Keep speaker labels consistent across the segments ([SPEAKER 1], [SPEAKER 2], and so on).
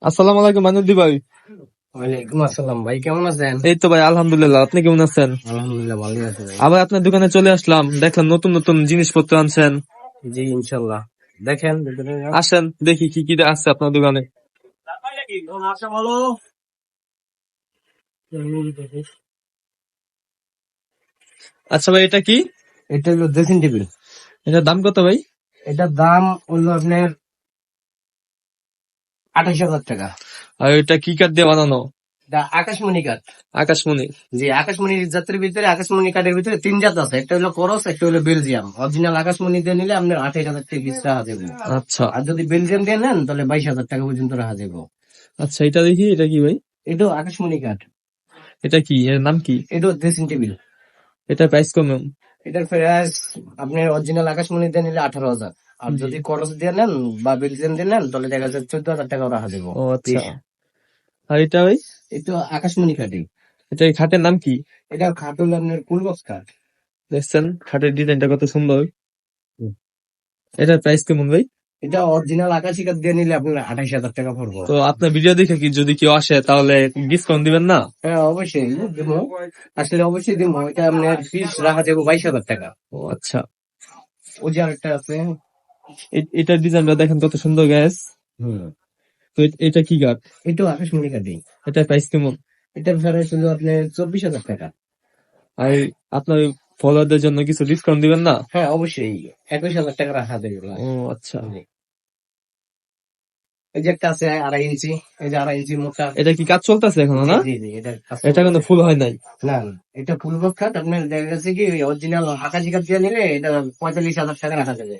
[SPEAKER 1] আসসালামু আলাইকুম মানুদ্দি ভাই।
[SPEAKER 2] ওয়ালাইকুম আসসালাম ভাই, কেমন আছেন?
[SPEAKER 1] এই তো ভাই আলহামদুলিল্লাহ, আপনি কেমন আছেন?
[SPEAKER 2] আলহামদুলিল্লাহ ভালো আছে ভাই।
[SPEAKER 1] আবার আপনার দোকানে চলে আসলাম, দেখলাম নতুন নতুন জিনিসপত্র আনছেন।
[SPEAKER 2] জি ইনশাল্লাহ, দেখেন
[SPEAKER 1] আসেন দেখি কি কি আছে আপনার দোকানে। আচ্ছা ভাই, এটা কি?
[SPEAKER 2] এটা হলো ড্রেসিং টেবিল।
[SPEAKER 1] এটার দাম কত ভাই?
[SPEAKER 2] এটার দাম হলো আপনার 28,000 টাকা।
[SPEAKER 1] আর এটা কি কাঠ দিয়ে বানানো?
[SPEAKER 2] এটা আকাশমণি কাঠ।
[SPEAKER 1] আকাশমণি।
[SPEAKER 2] জি, আকাশমণি জাতের ভিতরে আকাশমণি কাঠের ভিতরে 3 জাত আছে, একটা হলো করস, একটা হলো বেলজিয়াম। অরিজিনাল আকাশমণি দিয়ে নিলে আপনার 28,000 টাকা পিস রাখা যাবে।
[SPEAKER 1] আচ্ছা
[SPEAKER 2] আর যদি বেলজিয়াম দিয়ে নেন তাহলে 22,000 টাকা পর্যন্ত রাখা যাবে।
[SPEAKER 1] আচ্ছা, এটা দেখি, এটা কি ভাই?
[SPEAKER 2] এটাও আকাশমণি কাঠ।
[SPEAKER 1] এটা কি, এর নাম কি?
[SPEAKER 2] এটাও ড্রেসিং টেবিল।
[SPEAKER 1] এটা প্রাইস কেমন?
[SPEAKER 2] এটার প্রাইস আপনার অরিজিনাল আকাশমণি দিয়ে নিলে 18,000। আর
[SPEAKER 1] জি।
[SPEAKER 2] যদি করস দিয়ে নেন বা বেলজিয়াম দিয়ে নেন তাহলে দেখা যাচ্ছে 14,000 টাকা রাখা দেবো।
[SPEAKER 1] ও আচ্ছা। আর এটা ভাই?
[SPEAKER 2] এটা আকাশমণি কাঠি।
[SPEAKER 1] এটা এই খাটের নাম কি?
[SPEAKER 2] এটা খাট হলো আপনার কুলবক্স কাঠ।
[SPEAKER 1] দেখছেন খাটের ডিজাইনটা কত সুন্দর।
[SPEAKER 2] হুম।
[SPEAKER 1] এটার প্রাইস কেমন ভাই?
[SPEAKER 2] এটা অরিজিনাল আকাশি কাঠ দিয়ে নিলে আপনার 28,000 টাকা পড়বো।
[SPEAKER 1] তো আপনার ভিডিও দেখে কি যদি কেউ আসে তাহলে ডিসকাউন্ট দিবেন না?
[SPEAKER 2] হ্যাঁ অবশ্যই দেবো, আসলে অবশ্যই দেবো। এটা আপনার পিস রাখা যাবো 22,000 টাকা।
[SPEAKER 1] ও আচ্ছা।
[SPEAKER 2] ওই যে আরেকটা আছে।
[SPEAKER 1] এটার ডিজাইনটা দেখেন কত সুন্দর গ্যাস।
[SPEAKER 2] হম।
[SPEAKER 1] তো এটা কি কাঠ?
[SPEAKER 2] এটাও আকাশমণি কাঠি।
[SPEAKER 1] এটার প্রাইস কেমন?
[SPEAKER 2] এটার প্রাইস হলো আপনার 24,000 টাকা।
[SPEAKER 1] আর আপনার ফলোয়ারদের জন্য কিছু ডিসকাউন্ট দিবেন না?
[SPEAKER 2] হ্যাঁ অবশ্যই 21,000 টাকা রাখা যাবে।
[SPEAKER 1] ও আচ্ছা।
[SPEAKER 2] এই যে একটা আছে 2.5 ইঞ্চি, এই যে 2.5 ইঞ্চির মোটা।
[SPEAKER 1] এটা কি কাজ চলতেছে এখনো না?
[SPEAKER 2] জি জি, এটা
[SPEAKER 1] এটা কিন্তু ফুল হয় নাই।
[SPEAKER 2] না না, এটা ফুল বক্স কাঠ। আপনার দেখা গেছে কি অরিজিনাল আকাশি কাঠ দিয়ে নিলে এটা 45,000 টাকা রাখা যাবে।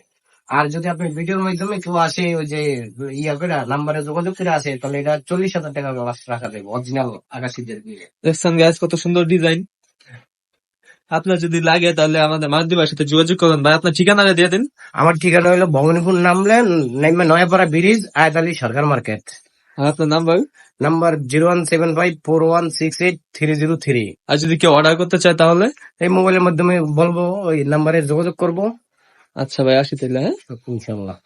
[SPEAKER 2] আর যদি আপনি ভিডিওর মাধ্যমে কেউ আসে ওই যে ইয়া করে নাম্বারে যোগাযোগ করে আসে তাহলে এটা 40,000 টাকা রাখা যাবে অরিজিনাল আকাশি দিয়ে দিলে।
[SPEAKER 1] দেখছেন গ্যাস কত সুন্দর ডিজাইন। আপনার যদি লাগে তাহলে আমাদের মারুতি ভাইয়ের সাথে যোগাযোগ করবেন ভাই, আপনার ঠিকানাটা দিয়ে দিন।
[SPEAKER 2] আমার ঠিকানা হলো ভবানীপুর, নামলেন নাইমা নয়াপাড়া ব্রিজ, আয়াত আলী সরকার মার্কেট।
[SPEAKER 1] আর আপনার নাম্বার?
[SPEAKER 2] নাম্বার 01754168303।
[SPEAKER 1] আর যদি কেউ অর্ডার করতে চায় তাহলে?
[SPEAKER 2] এই মোবাইলের মাধ্যমে বলবো, ওই নাম্বারে যোগাযোগ করবো।
[SPEAKER 1] আচ্ছা ভাই, আসি তাহলে। হ্যাঁ
[SPEAKER 2] ইনশাল্লাহ।